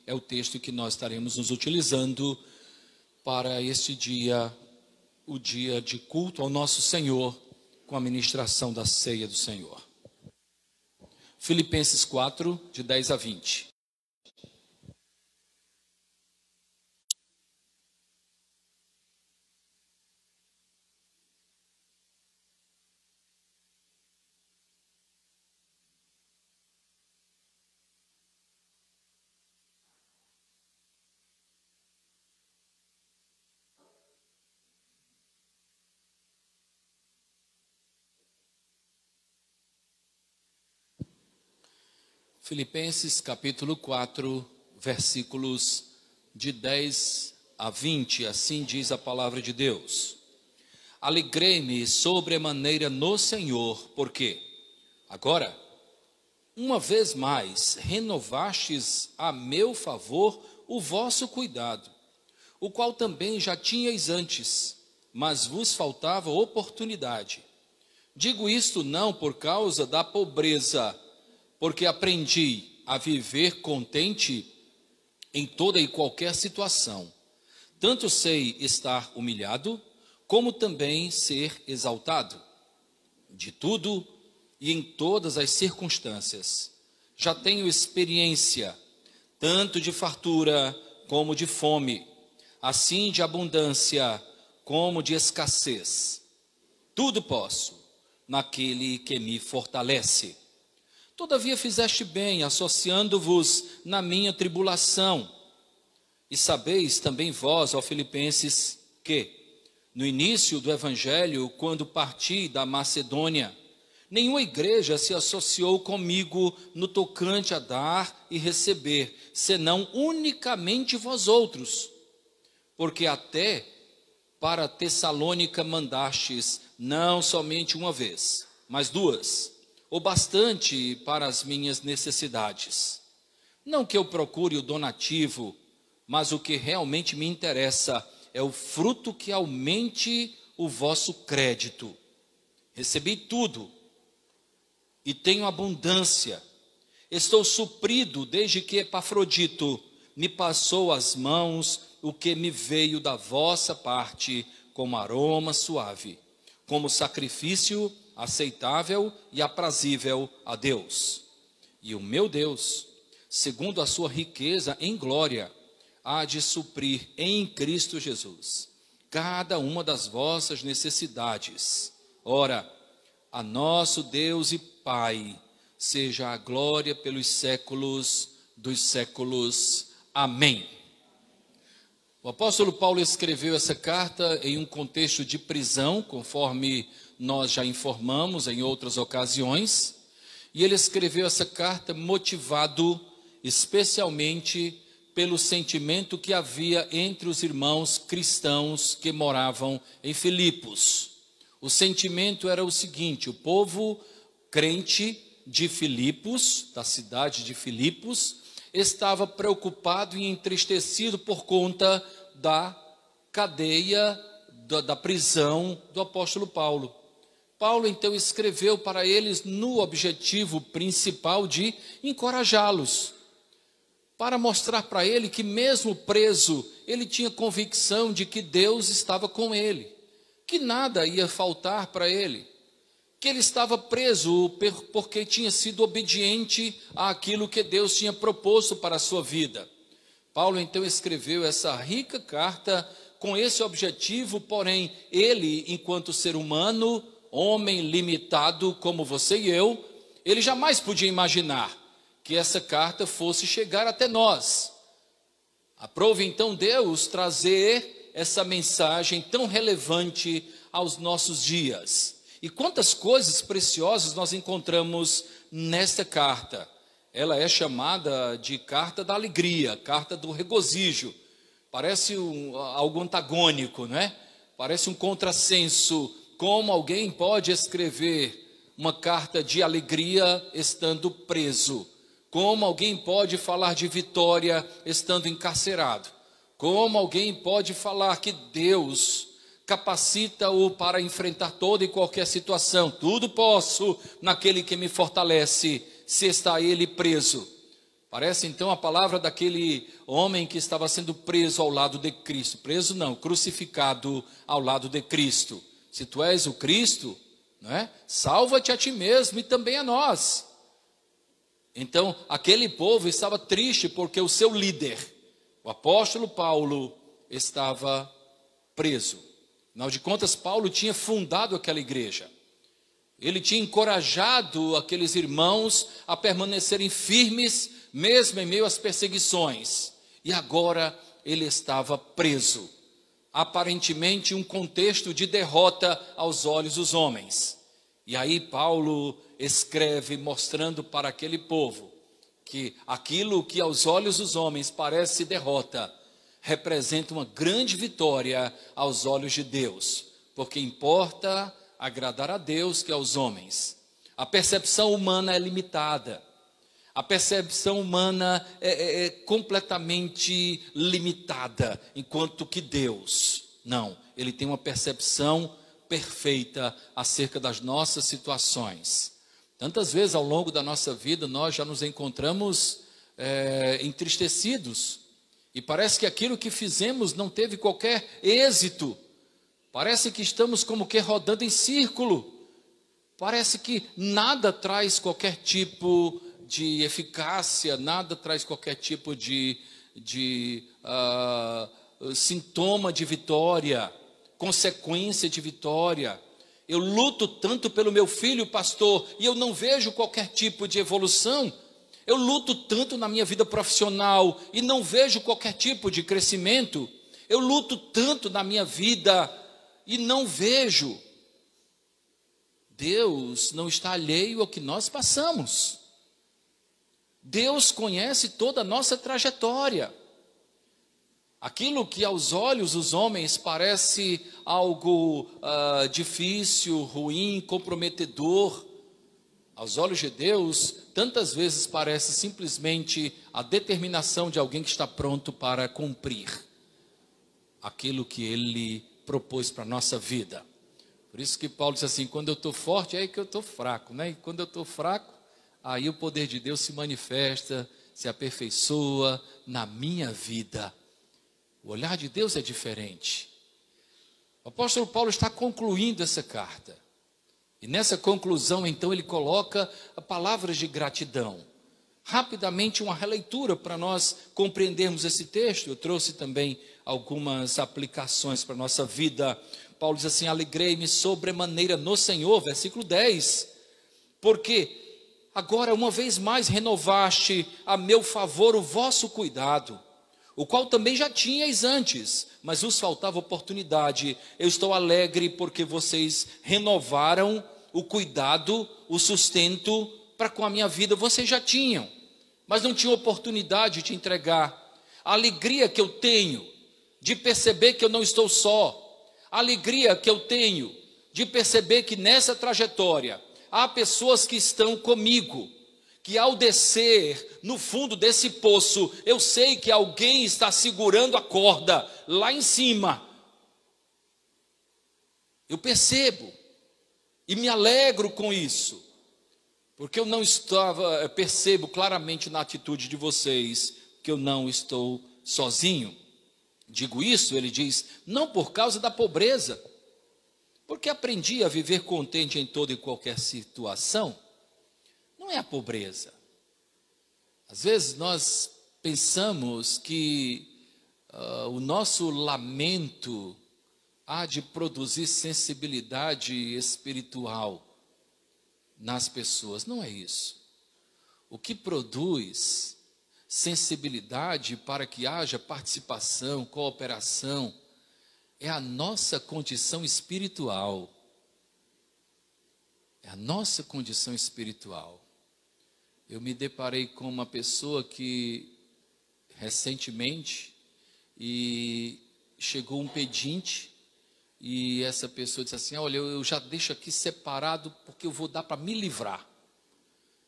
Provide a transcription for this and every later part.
é o texto que nós estaremos nos utilizando para este dia, o dia de culto ao nosso Senhor, com a ministração da ceia do Senhor. Filipenses 4, de 10 a 20. Filipenses capítulo 4, versículos de 10 a 20, assim diz a palavra de Deus. Alegrei-me sobremaneira no Senhor, porque agora, uma vez mais, renovastes a meu favor o vosso cuidado, o qual também já tinhais antes, mas vos faltava oportunidade. Digo isto não por causa da pobreza, porque aprendi a viver contente em toda e qualquer situação. Tanto sei estar humilhado, como também ser exaltado. De tudo e em todas as circunstâncias. Já tenho experiência, tanto de fartura como de fome, assim de abundância como de escassez. Tudo posso naquele que me fortalece. Todavia fizeste bem, associando-vos na minha tribulação. E sabeis também vós, ó Filipenses, que, no início do Evangelho, quando parti da Macedônia, nenhuma igreja se associou comigo no tocante a dar e receber, senão unicamente vós outros. Porque até para Tessalônica mandastes, não somente uma vez, mas duas, ou bastante para as minhas necessidades. Não que eu procure o donativo, mas o que realmente me interessa é o fruto que aumente o vosso crédito. Recebi tudo e tenho abundância. Estou suprido desde que Epafrodito me passou às mãos o que me veio da vossa parte como aroma suave, como sacrifício aceitável e aprazível a Deus. E o meu Deus, segundo a sua riqueza em glória, há de suprir em Cristo Jesus cada uma das vossas necessidades. Ora, a nosso Deus e Pai seja a glória pelos séculos dos séculos. Amém. O apóstolo Paulo escreveu essa carta em um contexto de prisão, conforme nós já informamos em outras ocasiões, e ele escreveu essa carta motivado especialmente pelo sentimento que havia entre os irmãos cristãos que moravam em Filipos. O sentimento era o seguinte: o povo crente de Filipos, da cidade de Filipos, estava preocupado e entristecido por conta da cadeia, da prisão do apóstolo Paulo. Paulo então escreveu para eles no objetivo principal de encorajá-los, para mostrar para ele que mesmo preso, ele tinha convicção de que Deus estava com ele, que nada ia faltar para ele, que ele estava preso porque tinha sido obediente àquilo que Deus tinha proposto para a sua vida. Paulo então escreveu essa rica carta com esse objetivo, porém ele, enquanto ser humano, homem limitado como você e eu, ele jamais podia imaginar que essa carta fosse chegar até nós. Aprove então Deus trazer essa mensagem tão relevante aos nossos dias. E quantas coisas preciosas nós encontramos nesta carta. Ela é chamada de carta da alegria, carta do regozijo. Parece algo antagônico, não é? Parece um contrassenso. Como alguém pode escrever uma carta de alegria estando preso? Como alguém pode falar de vitória estando encarcerado? Como alguém pode falar que Deus capacita-o para enfrentar toda e qualquer situação? Tudo posso naquele que me fortalece, se está ele preso. Parece então a palavra daquele homem que estava sendo preso ao lado de Cristo. Preso não, crucificado ao lado de Cristo. Se tu és o Cristo, né, salva-te a ti mesmo e também a nós. Então, aquele povo estava triste porque o seu líder, o apóstolo Paulo, estava preso. Afinal de contas, Paulo tinha fundado aquela igreja. Ele tinha encorajado aqueles irmãos a permanecerem firmes, mesmo em meio às perseguições. E agora ele estava preso. Aparentemente um contexto de derrota aos olhos dos homens. E aí Paulo escreve mostrando para aquele povo que aquilo que aos olhos dos homens parece derrota, representa uma grande vitória aos olhos de Deus. Porque importa agradar a Deus que aos homens. A percepção humana é limitada. A percepção humana é completamente limitada, enquanto que Deus, não, Ele tem uma percepção perfeita acerca das nossas situações. Tantas vezes ao longo da nossa vida nós já nos encontramos entristecidos, e parece que aquilo que fizemos não teve qualquer êxito, parece que estamos como que rodando em círculo, parece que nada traz qualquer tipo de eficácia, nada traz qualquer tipo de sintoma de vitória, consequência de vitória. Eu luto tanto pelo meu filho, pastor, e eu não vejo qualquer tipo de evolução. Eu luto tanto na minha vida profissional e não vejo qualquer tipo de crescimento. Eu luto tanto na minha vida e não vejo. Deus não está alheio ao que nós passamos. Deus conhece toda a nossa trajetória. Aquilo que aos olhos dos homens parece algo difícil, ruim, comprometedor, aos olhos de Deus, tantas vezes parece simplesmente a determinação de alguém que está pronto para cumprir aquilo que Ele propôs para a nossa vida. Por isso que Paulo diz assim, quando eu estou forte, é aí que eu estou fraco, né? E quando eu estou fraco, aí o poder de Deus se manifesta, se aperfeiçoa na minha vida. O olhar de Deus é diferente. O apóstolo Paulo está concluindo essa carta. E nessa conclusão, então, ele coloca palavras de gratidão. Rapidamente, uma releitura para nós compreendermos esse texto. Eu trouxe também algumas aplicações para a nossa vida. Paulo diz assim, alegrei-me sobremaneira no Senhor, versículo 10. Porque agora, uma vez mais, renovaste a meu favor o vosso cuidado, o qual também já tinhais antes, mas vos faltava oportunidade. Eu estou alegre porque vocês renovaram o cuidado, o sustento para com a minha vida. Vocês já tinham, mas não tinham oportunidade de entregar. A alegria que eu tenho de perceber que eu não estou só, a alegria que eu tenho de perceber que nessa trajetória há pessoas que estão comigo, que ao descer no fundo desse poço, eu sei que alguém está segurando a corda lá em cima. Eu percebo e me alegro com isso, porque eu não percebo claramente na atitude de vocês que eu não estou sozinho. Digo isso, ele diz, não por causa da pobreza, porque aprendi a viver contente em toda e qualquer situação. Não é a pobreza. Às vezes nós pensamos que o nosso lamento há de produzir sensibilidade espiritual nas pessoas. Não é isso. O que produz sensibilidade para que haja participação, cooperação, é a nossa condição espiritual. É a nossa condição espiritual. Eu me deparei com uma pessoa que, recentemente, chegou um pedinte, e essa pessoa disse assim, olha, eu já deixo aqui separado, porque eu vou dar para me livrar.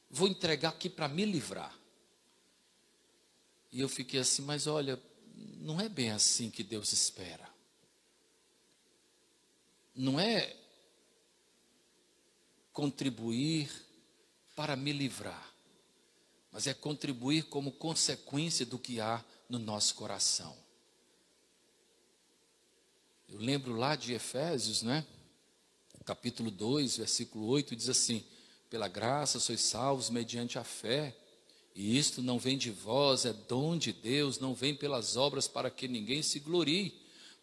Vou entregar aqui para me livrar. E eu fiquei assim, mas olha, não é bem assim que Deus espera. Não é contribuir para me livrar. mas é contribuir como consequência do que há no nosso coração. Eu lembro lá de Efésios, né? Capítulo 2, versículo 8, diz assim: pela graça sois salvos mediante a fé, e isto não vem de vós, é dom de Deus, não vem pelas obras para que ninguém se glorie,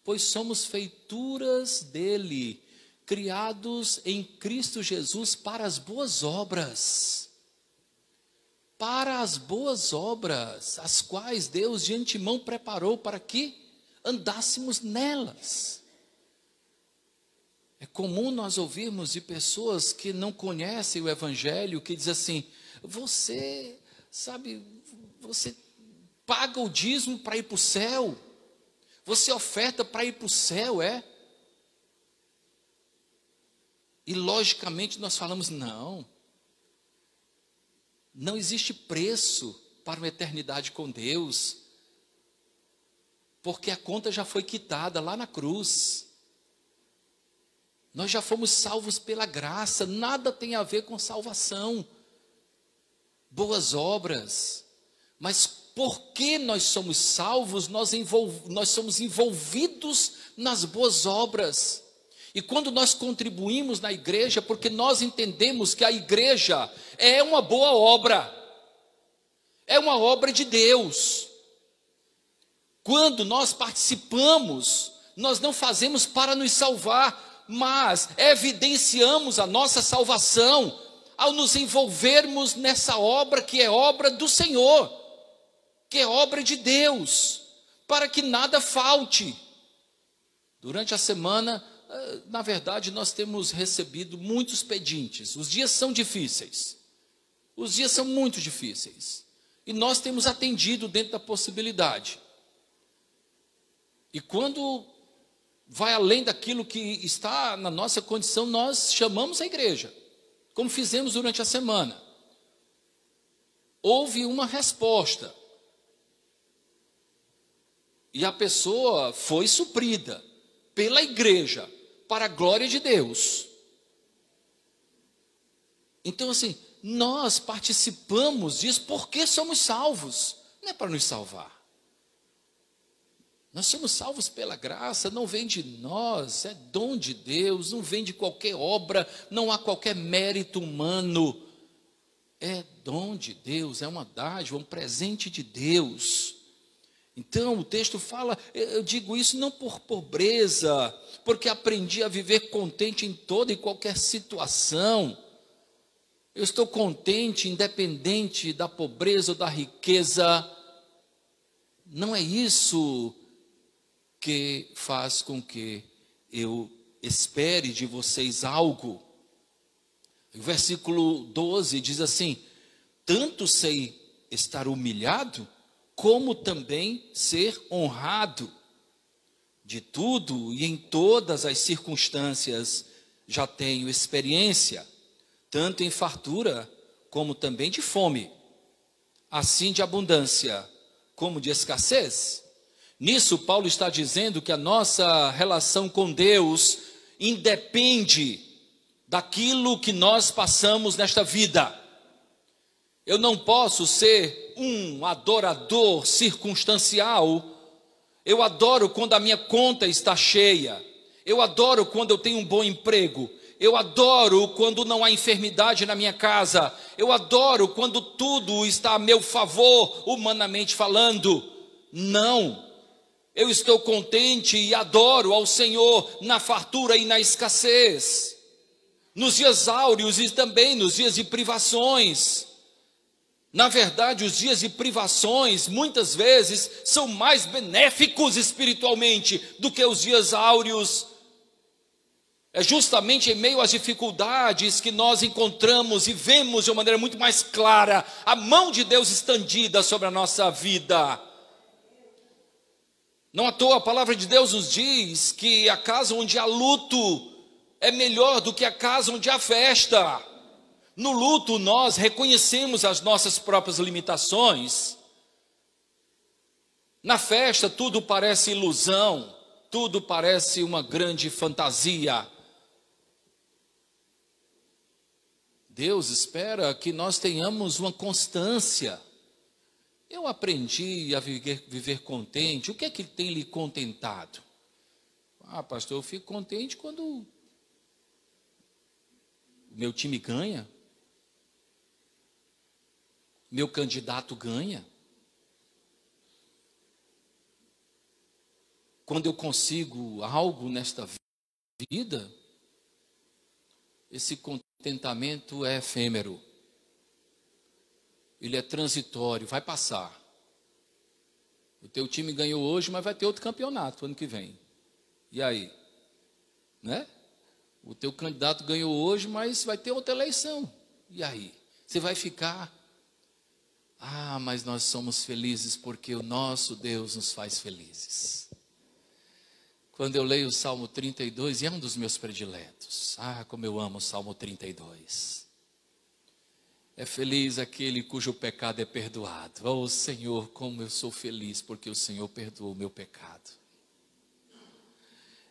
pois somos feituras dele, criados em Cristo Jesus para as boas obras. Para as boas obras, as quais Deus de antemão preparou para que andássemos nelas. É comum nós ouvirmos de pessoas que não conhecem o Evangelho, que dizem assim: você, sabe, você paga o dízimo para ir para o céu, você oferta para ir para o céu, é? E logicamente nós falamos: não existe preço para uma eternidade com Deus, porque a conta já foi quitada lá na cruz. Nós já fomos salvos pela graça, nada tem a ver com salvação, boas obras. Mas porque nós somos salvos, nós somos envolvidos nas boas obras. E quando nós contribuímos na igreja, porque nós entendemos que a igreja é uma boa obra, é uma obra de Deus. Quando nós participamos, nós não fazemos para nos salvar, mas evidenciamos a nossa salvação ao nos envolvermos nessa obra que é obra do Senhor, que é obra de Deus, para que nada falte. Durante a semana, na verdade, nós temos recebido muitos pedintes. Os dias são difíceis, os dias são muito difíceis, e nós temos atendido dentro da possibilidade. E quando vai além daquilo que está na nossa condição, nós chamamos a igreja, como fizemos durante a semana. Houve uma resposta, e a pessoa foi suprida pela igreja, para a glória de Deus. Então assim, nós participamos disso porque somos salvos, não é para nos salvar. Nós somos salvos pela graça, não vem de nós, é dom de Deus, não vem de qualquer obra, não há qualquer mérito humano. É dom de Deus, é uma dádiva, um presente de Deus. Então o texto fala, eu digo isso não por pobreza, porque aprendi a viver contente em toda e qualquer situação. Eu estou contente, independente da pobreza ou da riqueza. Não é isso que faz com que eu espere de vocês algo. O versículo 12 diz assim: tanto sei estar humilhado, como também ser honrado. De tudo e em todas as circunstâncias já tenho experiência, tanto em fartura como também de fome, assim de abundância como de escassez. Nisso Paulo está dizendo que a nossa relação com Deus independe daquilo que nós passamos nesta vida. Eu não posso ser um adorador circunstancial. Eu adoro quando a minha conta está cheia, eu adoro quando eu tenho um bom emprego, eu adoro quando não há enfermidade na minha casa, eu adoro quando tudo está a meu favor, humanamente falando. Não, eu estou contente e adoro ao Senhor na fartura e na escassez, nos dias áureos e também nos dias de privações. Na verdade, os dias de privações, muitas vezes, são mais benéficos espiritualmente do que os dias áureos. É justamente em meio às dificuldades que nós encontramos e vemos de uma maneira muito mais clara a mão de Deus estendida sobre a nossa vida. Não à toa a palavra de Deus nos diz que a casa onde há luto é melhor do que a casa onde há festa. No luto nós reconhecemos as nossas próprias limitações. Na festa tudo parece ilusão, tudo parece uma grande fantasia. Deus espera que nós tenhamos uma constância. Eu aprendi a viver contente. O que é que tem lhe contentado? Ah, pastor, eu fico contente quando o meu time ganha, meu candidato ganha, quando eu consigo algo nesta vida. Esse contentamento é efêmero, ele é transitório, vai passar. O teu time ganhou hoje, mas vai ter outro campeonato ano que vem. E aí? Né? O teu candidato ganhou hoje, mas vai ter outra eleição. E aí? Você vai ficar... Ah, mas nós somos felizes porque o nosso Deus nos faz felizes. Quando eu leio o Salmo 32, e é um dos meus prediletos. Ah, como eu amo o Salmo 32. É feliz aquele cujo pecado é perdoado. Oh, Senhor, como eu sou feliz porque o Senhor perdoou o meu pecado.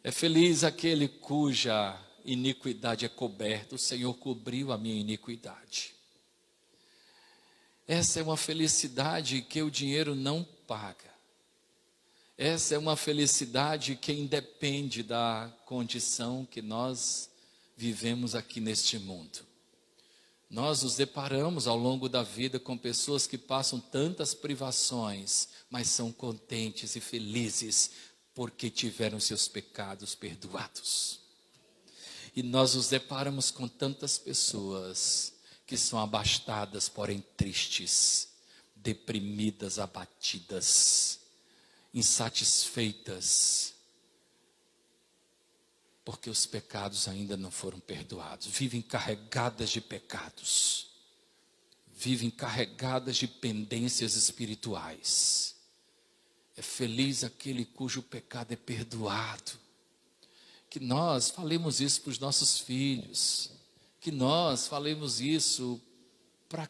É feliz aquele cuja iniquidade é coberta. O Senhor cobriu a minha iniquidade. Essa é uma felicidade que o dinheiro não paga. Essa é uma felicidade que independe da condição que nós vivemos aqui neste mundo. Nós nos deparamos ao longo da vida com pessoas que passam tantas privações, mas são contentes e felizes porque tiveram seus pecados perdoados. E nós nos deparamos com tantas pessoas que são abastadas, porém tristes, deprimidas, abatidas, insatisfeitas, porque os pecados ainda não foram perdoados, vivem carregadas de pecados, vivem carregadas de pendências espirituais. É feliz aquele cujo pecado é perdoado. Que nós falemos isso para os nossos filhos, que nós falemos isso para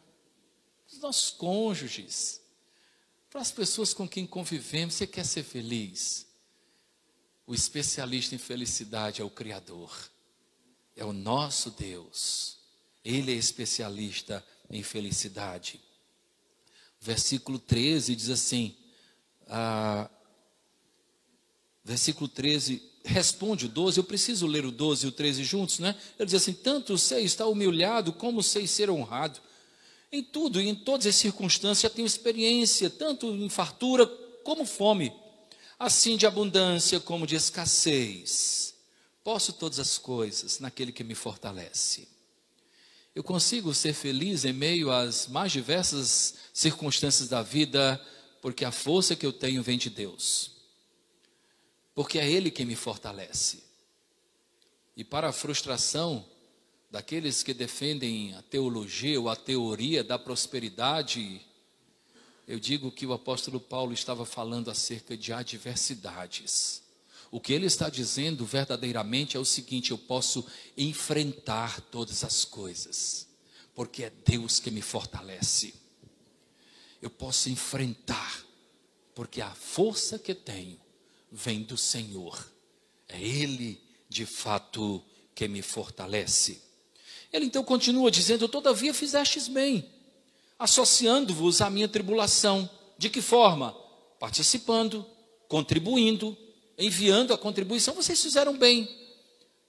os nossos cônjuges, para as pessoas com quem convivemos. Você quer ser feliz? O especialista em felicidade é o Criador, é o nosso Deus. Ele é especialista em felicidade. Versículo 13 diz assim, versículo 13, responde o 12, eu preciso ler o 12 e o 13 juntos, né? Ele diz assim, tanto sei estar humilhado, como sei ser honrado. Em tudo e em todas as circunstâncias eu tenho experiência, tanto em fartura como fome, assim de abundância como de escassez. Posso todas as coisas naquele que me fortalece. Eu consigo ser feliz em meio às mais diversas circunstâncias da vida, porque a força que eu tenho vem de Deus. Porque é Ele quem me fortalece. E para a frustração daqueles que defendem a teologia ou a teoria da prosperidade, eu digo que o apóstolo Paulo estava falando acerca de adversidades. O que ele está dizendo verdadeiramente é o seguinte: eu posso enfrentar todas as coisas, porque é Deus que me fortalece. Eu posso enfrentar, porque a força que tenho vem do Senhor. É Ele, de fato, que me fortalece. Ele então continua dizendo, todavia fizestes bem, associando-vos à minha tribulação. De que forma? Participando, contribuindo, enviando a contribuição. Vocês fizeram bem,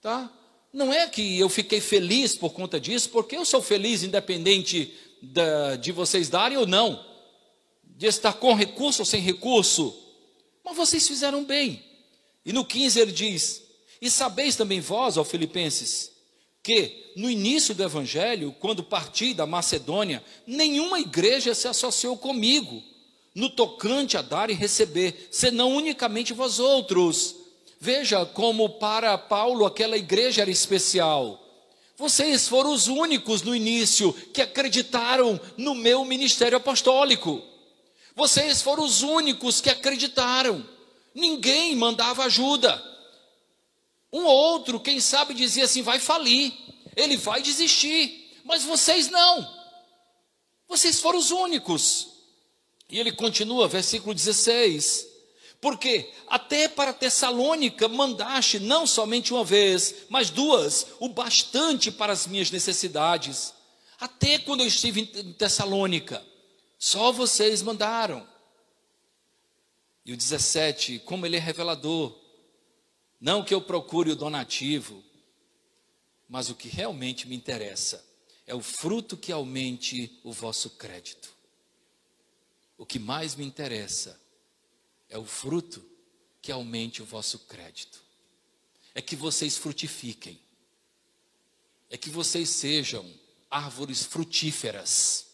tá? Não é que eu fiquei feliz por conta disso, porque eu sou feliz independente de vocês darem ou não, de estar com recurso ou sem recurso, mas vocês fizeram bem. E no 15 ele diz, e sabeis também vós, ó Filipenses, que no início do Evangelho, quando parti da Macedônia, nenhuma igreja se associou comigo, no tocante a dar e receber, senão unicamente vós outros. Veja como para Paulo aquela igreja era especial. Vocês foram os únicos no início que acreditaram no meu ministério apostólico. Vocês foram os únicos que acreditaram. Ninguém mandava ajuda. Um ou outro, quem sabe, dizia assim, vai falir, ele vai desistir, mas vocês não. Vocês foram os únicos. E ele continua, versículo 16, porque até para Tessalônica mandaste não somente uma vez, mas duas, o bastante para as minhas necessidades. Até quando eu estive em Tessalônica, só vocês mandaram. E o 17, como ele é revelador. Não que eu procure o donativo, mas o que realmente me interessa é o fruto que aumente o vosso crédito. O que mais me interessa é o fruto que aumente o vosso crédito. É que vocês frutifiquem. É que vocês sejam árvores frutíferas.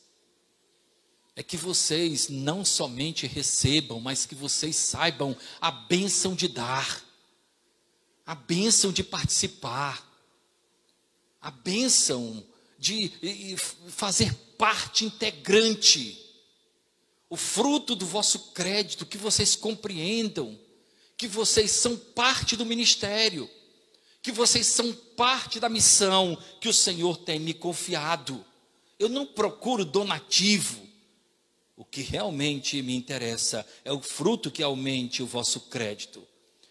É que vocês não somente recebam, mas que vocês saibam a bênção de dar, a bênção de participar, a bênção de fazer parte integrante, o fruto do vosso crédito, que vocês compreendam que vocês são parte do ministério, que vocês são parte da missão que o Senhor tem me confiado. Eu não procuro donativo. O que realmente me interessa é o fruto que aumente o vosso crédito.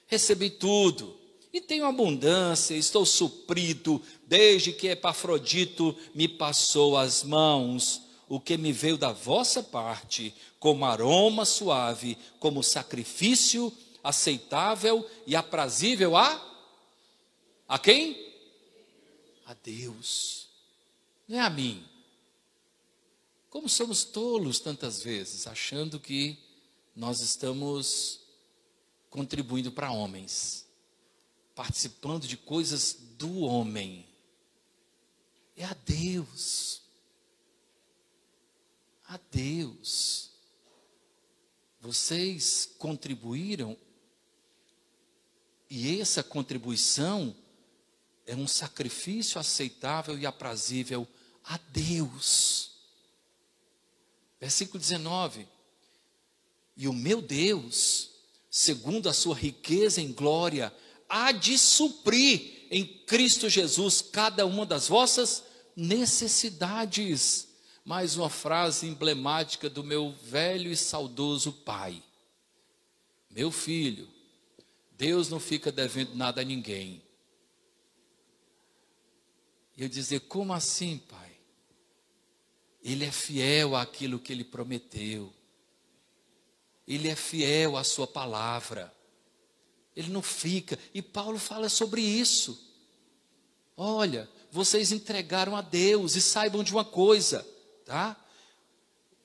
Recebi tudo e tenho abundância, estou suprido, desde que Epafrodito me passou as mãos, o que me veio da vossa parte, como aroma suave, como sacrifício aceitável e aprazível a quem? A Deus, não é a mim. Como somos tolos tantas vezes, achando que nós estamos contribuindo para homens, participando de coisas do homem. É a Deus. A Deus. Vocês contribuíram e essa contribuição é um sacrifício aceitável e aprazível a Deus. Versículo 19. E o meu Deus, segundo a sua riqueza em glória, há de suprir em Cristo Jesus cada uma das vossas necessidades. Mais uma frase emblemática do meu velho e saudoso pai. Meu filho, Deus não fica devendo nada a ninguém. E eu dizer, como assim, pai? Ele é fiel àquilo que ele prometeu. Ele é fiel à sua palavra. Ele não fica. E Paulo fala sobre isso. Olha, vocês entregaram a Deus e saibam de uma coisa, tá?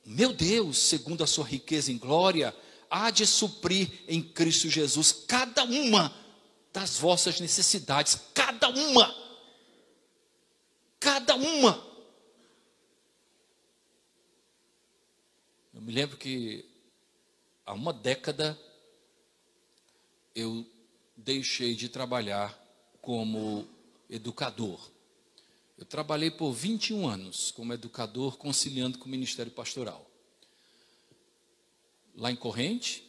Meu Deus, segundo a sua riqueza em glória, há de suprir em Cristo Jesus cada uma das vossas necessidades. Cada uma. Cada uma. Eu me lembro que há uma década eu deixei de trabalhar como educador. Eu trabalhei por 21 anos como educador, conciliando com o ministério pastoral. Lá em Corrente,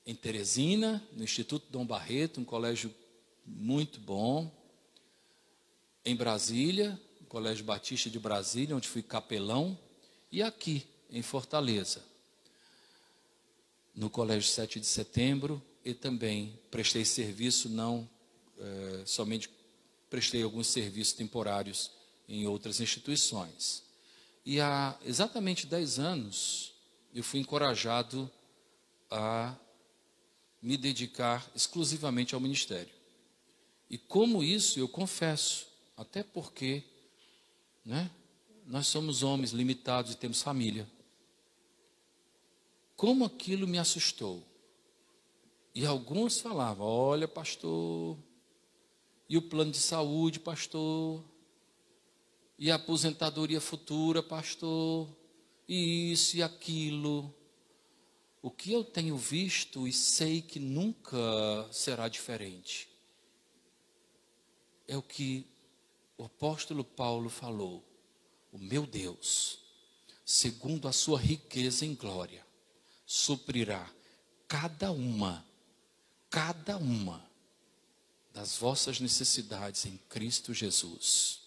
em Teresina, no Instituto Dom Barreto, um colégio muito bom. Em Brasília, no Colégio Batista de Brasília, onde fui capelão. E aqui, em Fortaleza, no Colégio 7 de Setembro, e também prestei serviço, somente prestei alguns serviços temporários em outras instituições. E há exatamente 10 anos, eu fui encorajado a me dedicar exclusivamente ao ministério. E como isso, eu confesso, até porque, nós somos homens limitados e temos família. Como aquilo me assustou. E alguns falavam, olha, pastor, e o plano de saúde, pastor, e a aposentadoria futura, pastor, e isso e aquilo. O que eu tenho visto e sei que nunca será diferente, é o que o apóstolo Paulo falou. O meu Deus, segundo a sua riqueza em glória, suprirá cada uma das vossas necessidades em Cristo Jesus.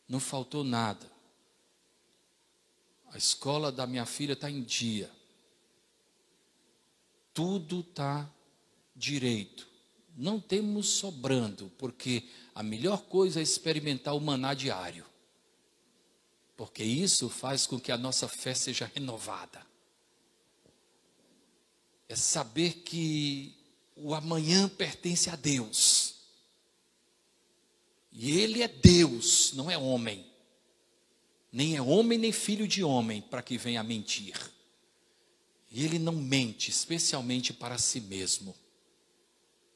Não faltou nada. A escola da minha filha está em dia. Tudo está direito. não temos sobrando, porque a melhor coisa é experimentar o maná diário. Porque isso faz com que a nossa fé seja renovada. É saber que o amanhã pertence a Deus. E Ele é Deus, não é homem. Nem é homem, nem filho de homem, para que venha a mentir. E Ele não mente, especialmente para si mesmo.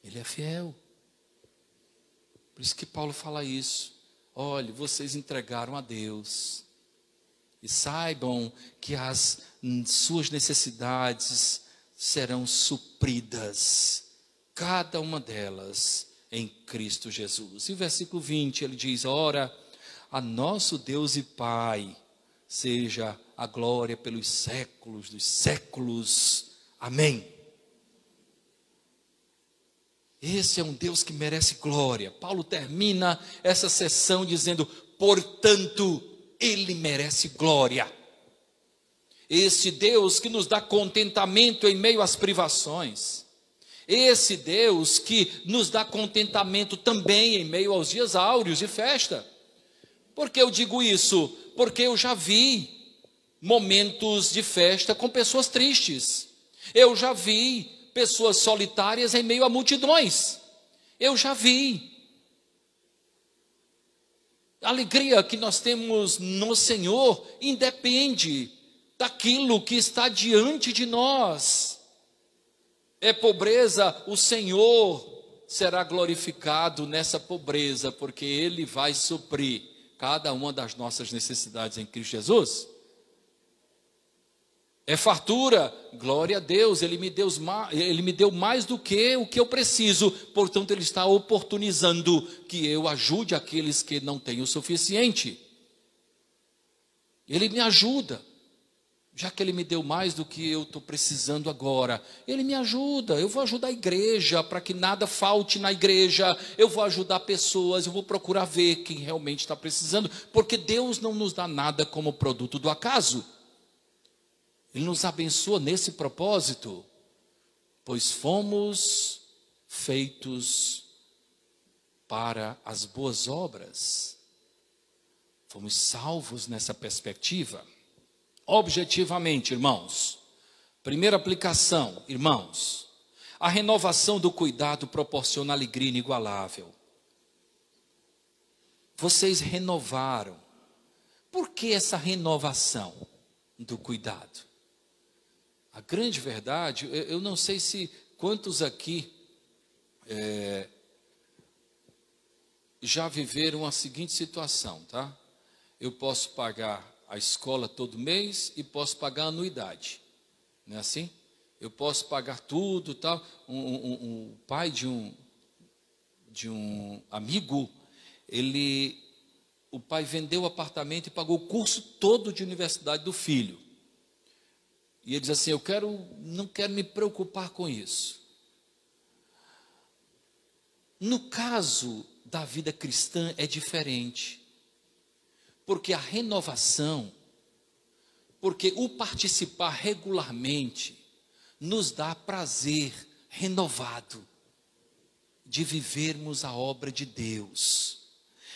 Ele é fiel. Por isso que Paulo fala isso. Olhe, vocês entregaram a Deus. E saibam que as suas necessidades serão supridas. Cada uma delas em Cristo Jesus. E o versículo 20, ele diz, ora, a nosso Deus e Pai seja a glória pelos séculos dos séculos. Amém. Esse é um Deus que merece glória. Paulo termina essa sessão dizendo, portanto, Ele merece glória. Esse Deus que nos dá contentamento em meio às privações. Esse Deus que nos dá contentamento também em meio aos dias áureos de festa. Por que eu digo isso? Porque eu já vi momentos de festa com pessoas tristes. Eu já vi pessoas solitárias em meio a multidões. Eu já vi. A alegria que nós temos no Senhor independe daquilo que está diante de nós. É pobreza, o Senhor será glorificado nessa pobreza, porque Ele vai suprir cada uma das nossas necessidades em Cristo Jesus. É fartura, glória a Deus, Ele me deu mais do que o que eu preciso, portanto Ele está oportunizando que eu ajude aqueles que não têm o suficiente. Ele me ajuda, já que Ele me deu mais do que eu estou precisando agora, Ele me ajuda, eu vou ajudar a igreja, para que nada falte na igreja, eu vou ajudar pessoas, eu vou procurar ver quem realmente está precisando, porque Deus não nos dá nada como produto do acaso. Ele nos abençoa nesse propósito, pois fomos feitos para as boas obras. Fomos salvos nessa perspectiva. Objetivamente, irmãos, primeira aplicação, irmãos, a renovação do cuidado proporciona alegria inigualável. Vocês renovaram. Por que essa renovação do cuidado? A grande verdade, eu não sei se quantos aqui já viveram a seguinte situação, tá? Eu posso pagar a escola todo mês e posso pagar a anuidade, não é assim? Eu posso pagar tudo, tal. Um pai de um amigo, o pai vendeu o apartamento e pagou o curso todo de universidade do filho. E ele diz assim, não quero me preocupar com isso. No caso da vida cristã é diferente. Porque a renovação, porque o participar regularmente, nos dá prazer renovado de vivermos a obra de Deus.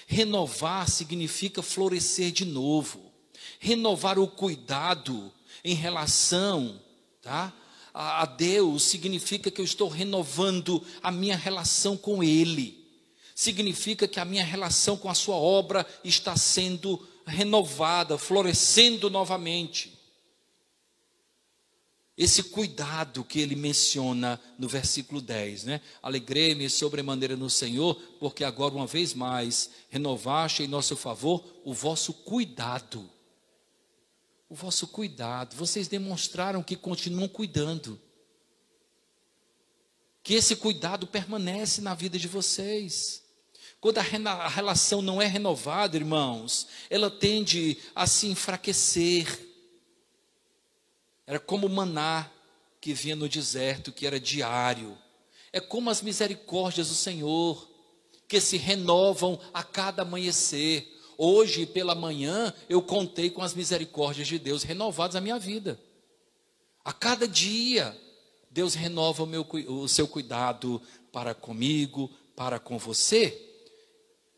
Renovar significa florescer de novo. Renovar o cuidado em relação, tá, a Deus significa que eu estou renovando a minha relação com Ele. Significa que a minha relação com a sua obra está sendo renovada, florescendo novamente. Esse cuidado que ele menciona no versículo 10, né? Alegrei-me sobremaneira no Senhor, porque agora uma vez mais renovaste em nosso favor o vosso cuidado. O vosso cuidado, vocês demonstraram que continuam cuidando. Que esse cuidado permanece na vida de vocês. Quando a relação não é renovada, irmãos, ela tende a se enfraquecer. Era como o maná que vinha no deserto, que era diário. É como as misericórdias do Senhor, que se renovam a cada amanhecer. Hoje, pela manhã, eu contei com as misericórdias de Deus renovadas na minha vida. A cada dia, Deus renova o seu cuidado para comigo, para com você.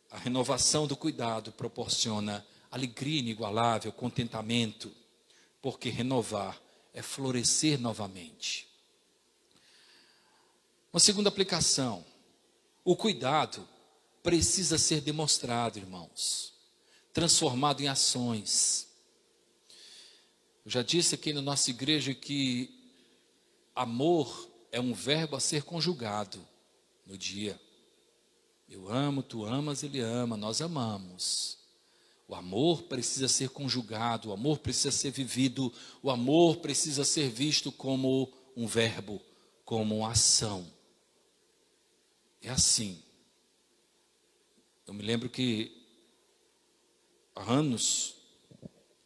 A renovação do cuidado proporciona alegria inigualável, contentamento, porque renovar é florescer novamente. Uma segunda aplicação: o cuidado precisa ser demonstrado, irmãos, transformado em ações. Eu já disse aqui na nossa igreja que amor é um verbo a ser conjugado no dia. Eu amo, tu amas, ele ama, nós amamos. O amor precisa ser conjugado, o amor precisa ser vivido, o amor precisa ser visto como um verbo, como uma ação. É assim. Eu me lembro que há anos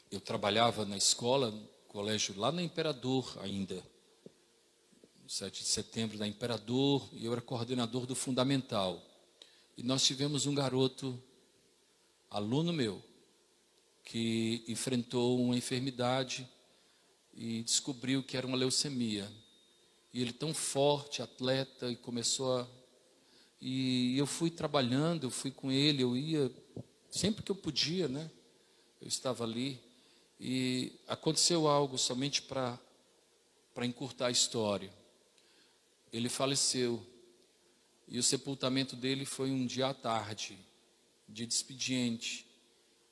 eu trabalhava na escola, no colégio lá na Imperador ainda, 7 de setembro da Imperador, e eu era coordenador do Fundamental. E nós tivemos um garoto, aluno meu, que enfrentou uma enfermidade e descobriu que era uma leucemia. E ele tão forte, atleta, e começou a... E eu fui trabalhando, eu fui com ele, eu ia sempre que eu podia, né? Eu estava ali. E aconteceu algo somente para encurtar a história. Ele faleceu. E o sepultamento dele foi um dia à tarde, dia de expediente.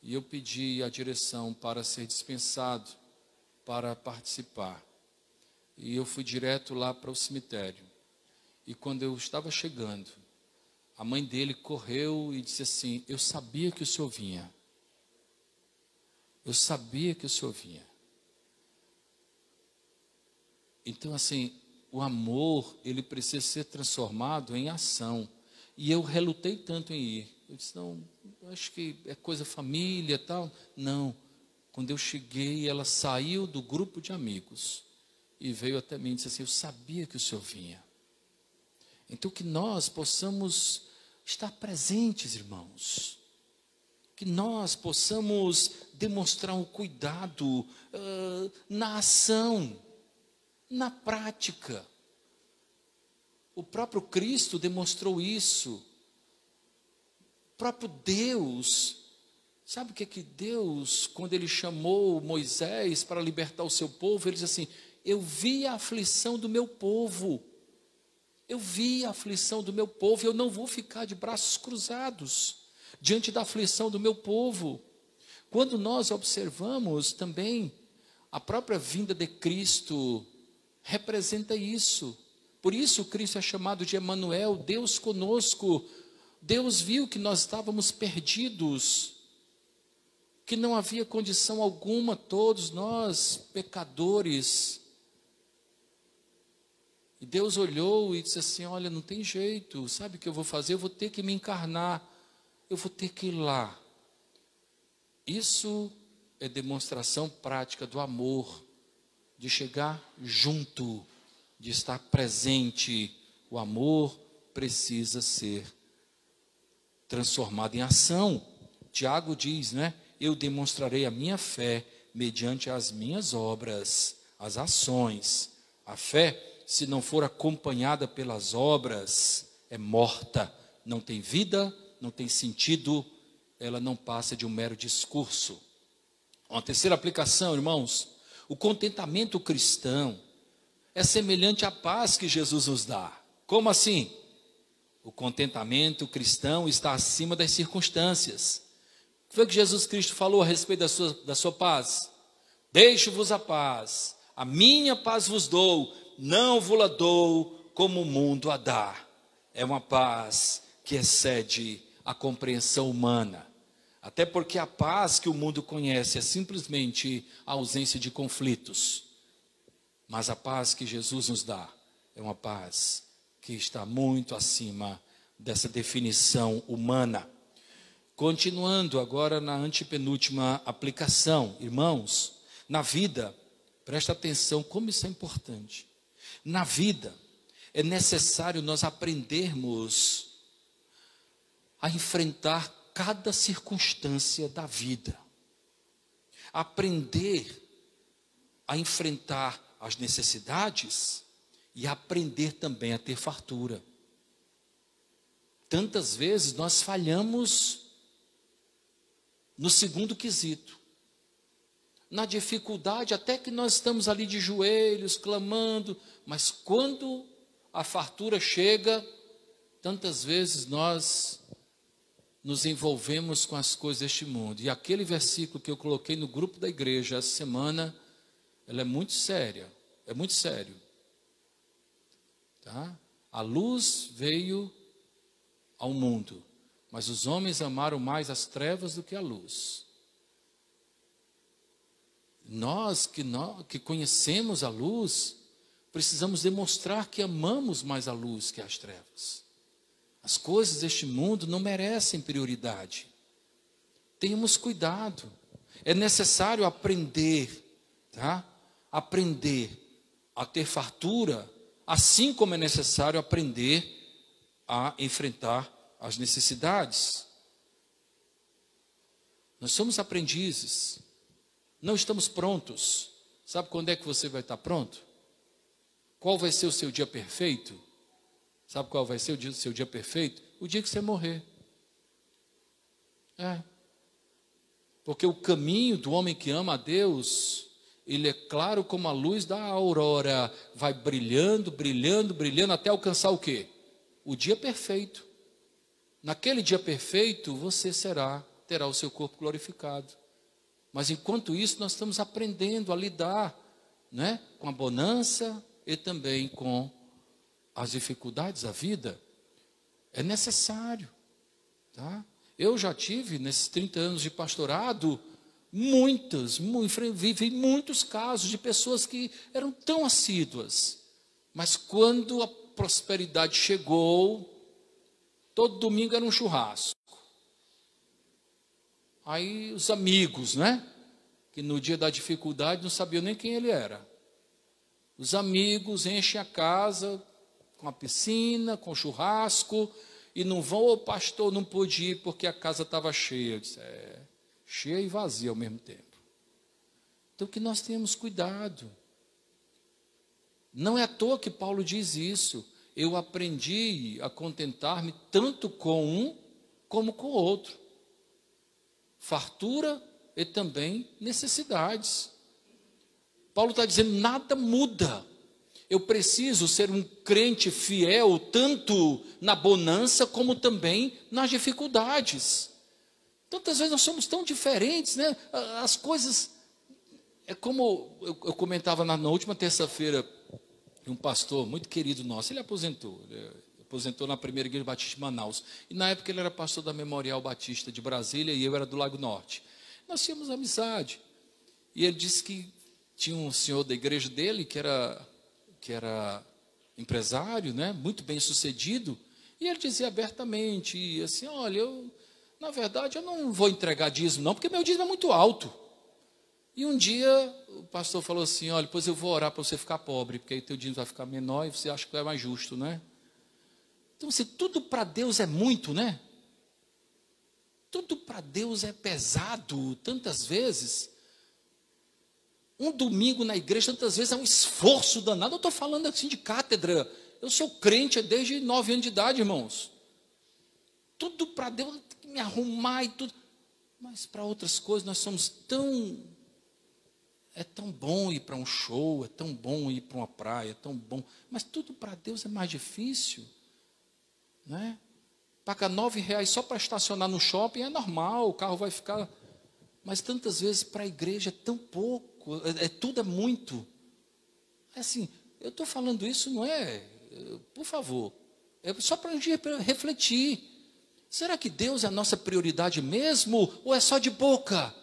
E eu pedi a direção para ser dispensado, para participar. E eu fui direto lá para o cemitério. E quando eu estava chegando, a mãe dele correu e disse assim: eu sabia que o senhor vinha. Eu sabia que o senhor vinha. Então, assim, o amor, ele precisa ser transformado em ação. E eu relutei tanto em ir. Eu disse: não, acho que é coisa família e tal. Não. Quando eu cheguei, ela saiu do grupo de amigos e veio até mim e disse assim: eu sabia que o senhor vinha. Então, que nós possamos estar presentes, irmãos. Que nós possamos demonstrar um cuidado na ação, na prática. O próprio Cristo demonstrou isso. O próprio Deus, sabe o que é que Deus, quando ele chamou Moisés para libertar o seu povo, ele diz assim: eu vi a aflição do meu povo. Eu vi a aflição do meu povo, eu não vou ficar de braços cruzados diante da aflição do meu povo. Quando nós observamos também, a própria vinda de Cristo representa isso. Por isso Cristo é chamado de Emanuel, Deus conosco. Deus viu que nós estávamos perdidos, que não havia condição alguma, todos nós pecadores. E Deus olhou e disse assim: olha, não tem jeito, sabe o que eu vou fazer? Eu vou ter que me encarnar, eu vou ter que ir lá. Isso é demonstração prática do amor, de chegar junto, de estar presente. O amor precisa ser transformado em ação. Tiago diz, né? Eu demonstrarei a minha fé mediante as minhas obras, as ações. A fé, se não for acompanhada pelas obras, é morta, não tem vida, não tem sentido, ela não passa de um mero discurso. Uma terceira aplicação, irmãos: o contentamento cristão é semelhante à paz que Jesus nos dá. Como assim? O contentamento cristão está acima das circunstâncias. O que foi que Jesus Cristo falou a respeito da sua paz? Deixo-vos a paz, a minha paz vos dou, não vos-la dou como o mundo a dá. É uma paz que excede a compreensão humana. Até porque a paz que o mundo conhece é simplesmente a ausência de conflitos. Mas a paz que Jesus nos dá é uma paz que está muito acima dessa definição humana. Continuando agora na antepenúltima aplicação, irmãos, na vida, presta atenção como isso é importante. Na vida, é necessário nós aprendermos a enfrentar cada circunstância da vida. Aprender a enfrentar as necessidades e aprender também a ter fartura. Tantas vezes nós falhamos no segundo quesito. Na dificuldade, até que nós estamos ali de joelhos, clamando, mas quando a fartura chega, tantas vezes nós nos envolvemos com as coisas deste mundo. E aquele versículo que eu coloquei no grupo da igreja essa semana, ela é muito séria, é muito sério. Tá? A luz veio ao mundo, mas os homens amaram mais as trevas do que a luz. Nós que conhecemos a luz, precisamos demonstrar que amamos mais a luz que as trevas. As coisas deste mundo não merecem prioridade. Tenhamos cuidado. É necessário aprender, tá? Aprender a ter fartura, assim como é necessário aprender a enfrentar as necessidades. Nós somos aprendizes. Não estamos prontos. Sabe quando é que você vai estar pronto? Qual vai ser o seu dia perfeito? Sabe qual vai ser o seu dia perfeito? O dia que você morrer. Porque o caminho do homem que ama a Deus, ele é claro como a luz da aurora, vai brilhando, brilhando, brilhando, até alcançar o quê? O dia perfeito. Naquele dia perfeito, você terá o seu corpo glorificado. Mas enquanto isso, nós estamos aprendendo a lidar, né, com a bonança e também com as dificuldades da vida. É necessário, tá? Eu já tive, nesses 30 anos de pastorado, vivi muitos casos de pessoas que eram tão assíduas, mas quando a prosperidade chegou, todo domingo era um churrasco. Aí os amigos, né, que no dia da dificuldade não sabiam nem quem ele era. Os amigos enchem a casa com a piscina, com churrasco, e não vão, o pastor não pôde ir porque a casa estava cheia. Eu disse, cheia e vazia ao mesmo tempo. Então que nós tenhamos cuidado. Não é à toa que Paulo diz isso. Eu aprendi a contentar-me tanto com um como com o outro. Fartura e também necessidades. Paulo está dizendo, nada muda. Eu preciso ser um crente fiel, tanto na bonança como também nas dificuldades. Tantas vezes nós somos tão diferentes, né? As coisas, é como eu comentava na última terça-feira, um pastor muito querido nosso, ele aposentou na primeira igreja batista de Manaus, e na época ele era pastor da Memorial Batista de Brasília, e eu era do Lago Norte. Nós tínhamos amizade, e ele disse que tinha um senhor da igreja dele, que era empresário, né, muito bem sucedido, e ele dizia abertamente, assim, olha, na verdade, eu não vou entregar dízimo não, porque meu dízimo é muito alto. E um dia, o pastor falou assim, olha, depois eu vou orar para você ficar pobre, porque aí teu dízimo vai ficar menor, e você acha que é mais justo, né? Então, se tudo para Deus é muito, né? Tudo para Deus é pesado, tantas vezes. Um domingo na igreja, tantas vezes, é um esforço danado. Eu estou falando assim de cátedra. Eu sou crente desde 9 anos de idade, irmãos. Tudo para Deus, eu tenho que me arrumar e tudo. Mas para outras coisas, nós somos tão... É tão bom ir para um show, é tão bom ir para uma praia, é tão bom. Mas tudo para Deus é mais difícil. Né? Paga R$9 só para estacionar no shopping, é normal, o carro vai ficar... Mas tantas vezes para a igreja é tão pouco, tudo é muito. É assim, eu estou falando isso, não é, por favor, é só para a gente refletir. Será que Deus é a nossa prioridade mesmo, ou é só de boca?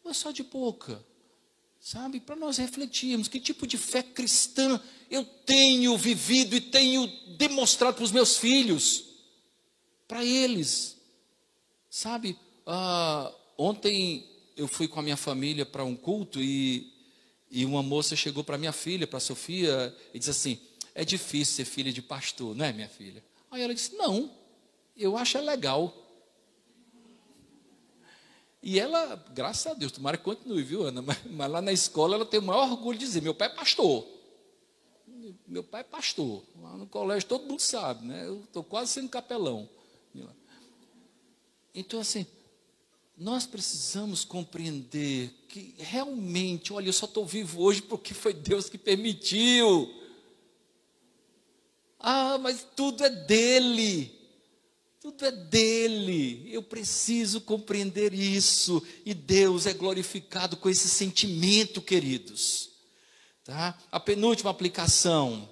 Ou é só de boca? Sabe, para nós refletirmos, que tipo de fé cristã eu tenho vivido e tenho demonstrado para os meus filhos, para eles. Sabe, ontem eu fui com a minha família para um culto e uma moça chegou para minha filha, para a Sofia, e disse assim, é difícil ser filha de pastor, não é, minha filha? Aí ela disse, não, eu acho legal. E ela, graças a Deus, tomara que continue, viu, Ana? Mas lá na escola ela tem o maior orgulho de dizer, meu pai é pastor. Meu pai é pastor. Lá no colégio todo mundo sabe, né? Eu estou quase sendo capelão. Então, assim, nós precisamos compreender que realmente, olha, eu só estou vivo hoje porque foi Deus que permitiu. Ah, mas tudo é dele. Tudo é dele. Eu preciso compreender isso. E Deus é glorificado com esse sentimento, queridos. Tá? A penúltima aplicação,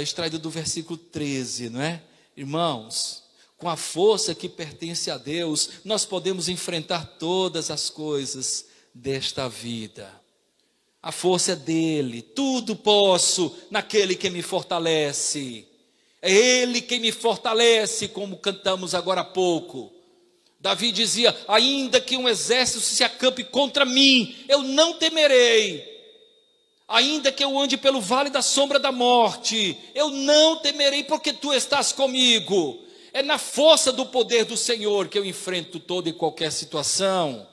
extraída do versículo 13, não é? Irmãos, com a força que pertence a Deus, nós podemos enfrentar todas as coisas desta vida. A força é dele. Tudo posso naquele que me fortalece. É Ele quem me fortalece, como cantamos agora há pouco. Davi dizia, ainda que um exército se acampe contra mim, eu não temerei. Ainda que eu ande pelo vale da sombra da morte, eu não temerei, porque tu estás comigo. É na força do poder do Senhor que eu enfrento toda e qualquer situação.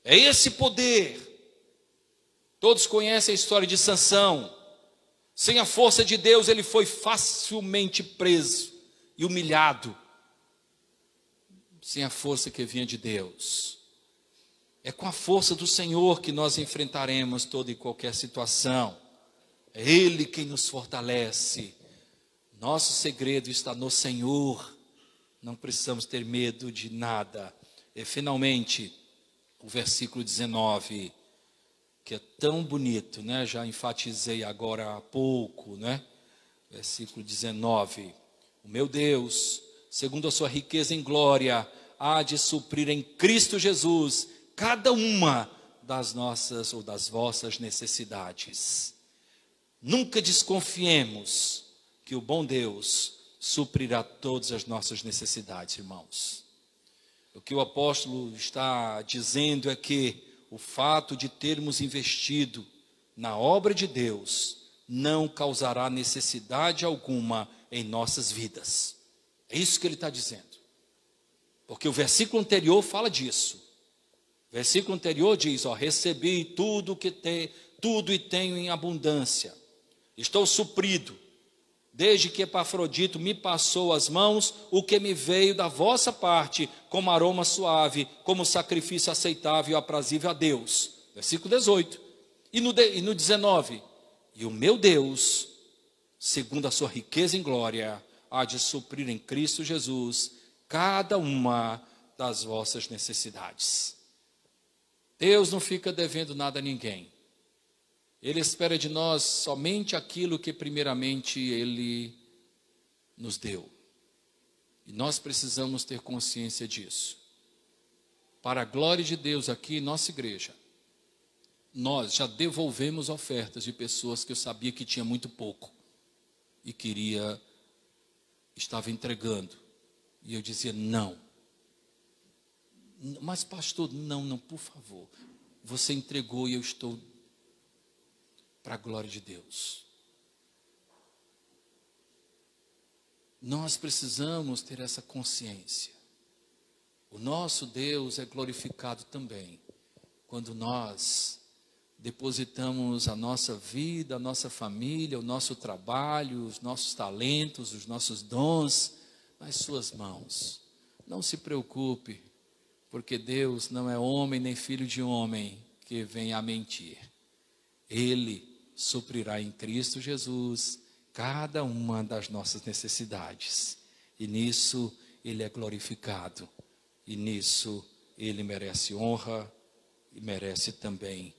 É esse poder. Todos conhecem a história de Sansão. Sem a força de Deus, ele foi facilmente preso e humilhado. Sem a força que vinha de Deus. É com a força do Senhor que nós enfrentaremos toda e qualquer situação. É Ele quem nos fortalece. Nosso segredo está no Senhor. Não precisamos ter medo de nada. E finalmente, o versículo 19, que é tão bonito, né? Já enfatizei agora há pouco, né? Versículo 19. O meu Deus, segundo a sua riqueza em glória, há de suprir em Cristo Jesus cada uma das nossas ou das vossas necessidades. Nunca desconfiemos que o bom Deus suprirá todas as nossas necessidades, irmãos. O que o apóstolo está dizendo é que o fato de termos investido na obra de Deus não causará necessidade alguma em nossas vidas. É isso que ele está dizendo. Porque o versículo anterior fala disso. O versículo anterior diz, recebi tudo e tenho em abundância. Estou suprido. Desde que Epafrodito me passou as mãos, o que me veio da vossa parte, como aroma suave, como sacrifício aceitável e aprazível a Deus. Versículo 18. E no 19. E o meu Deus, segundo a sua riqueza em glória, há de suprir em Cristo Jesus cada uma das vossas necessidades. Deus não fica devendo nada a ninguém. Ele espera de nós somente aquilo que primeiramente Ele nos deu. E nós precisamos ter consciência disso. Para a glória de Deus aqui, nossa igreja, nós já devolvemos ofertas de pessoas que eu sabia que tinha muito pouco. E estava entregando. E eu dizia, não. Mas pastor, não, por favor. Você entregou e eu estou para a glória de Deus. Nós precisamos ter essa consciência. O nosso Deus é glorificado também quando nós depositamos a nossa vida, a nossa família, o nosso trabalho, os nossos talentos, os nossos dons nas suas mãos. Não se preocupe, porque Deus não é homem nem filho de homem que venha a mentir. Ele suprirá em Cristo Jesus cada uma das nossas necessidades. E nisso Ele é glorificado. E nisso Ele merece honra e merece também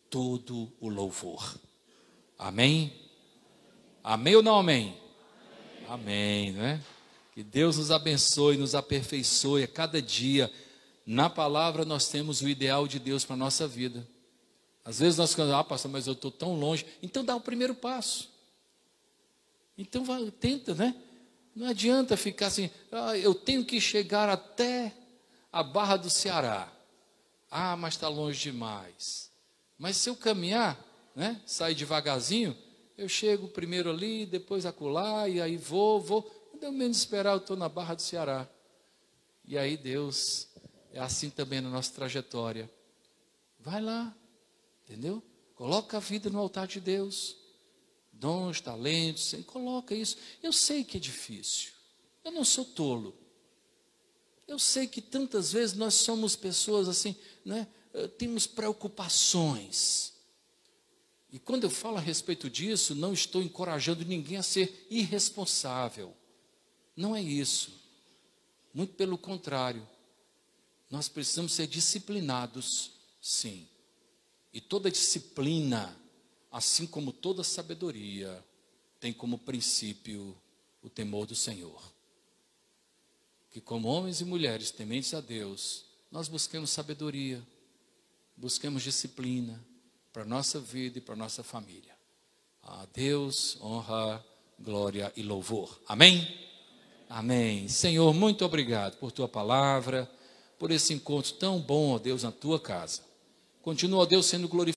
todo o louvor. Amém? Amém ou não amém? Amém, não é? Que Deus nos abençoe, nos aperfeiçoe a cada dia. Na palavra nós temos o ideal de Deus para a nossa vida. Às vezes nós ficamos, pastor, mas eu estou tão longe. Então dá o primeiro passo. Então tenta, né? Não adianta ficar assim, eu tenho que chegar até a Barra do Ceará. Mas está longe demais. Mas se eu caminhar, né? Sair devagarzinho, eu chego primeiro ali, depois acolá, e aí vou. Deu menos esperar, eu estou na Barra do Ceará. E aí Deus, é assim também na nossa trajetória. Vai lá. Entendeu? Coloca a vida no altar de Deus. dons, talentos, você coloca isso. Eu sei que é difícil, eu não sou tolo. Eu sei que tantas vezes nós somos pessoas assim, né? Temos preocupações. E quando eu falo a respeito disso, não estou encorajando ninguém a ser irresponsável. Não é isso. Muito pelo contrário. Nós precisamos ser disciplinados, sim. E toda disciplina, assim como toda sabedoria, tem como princípio o temor do Senhor. Que como homens e mulheres tementes a Deus, nós busquemos sabedoria, busquemos disciplina para a nossa vida e para a nossa família. A Deus, honra, glória e louvor. Amém? Amém. Senhor, muito obrigado por tua palavra, por esse encontro tão bom, ó Deus, na tua casa. Continua, ó Deus, sendo glorificado.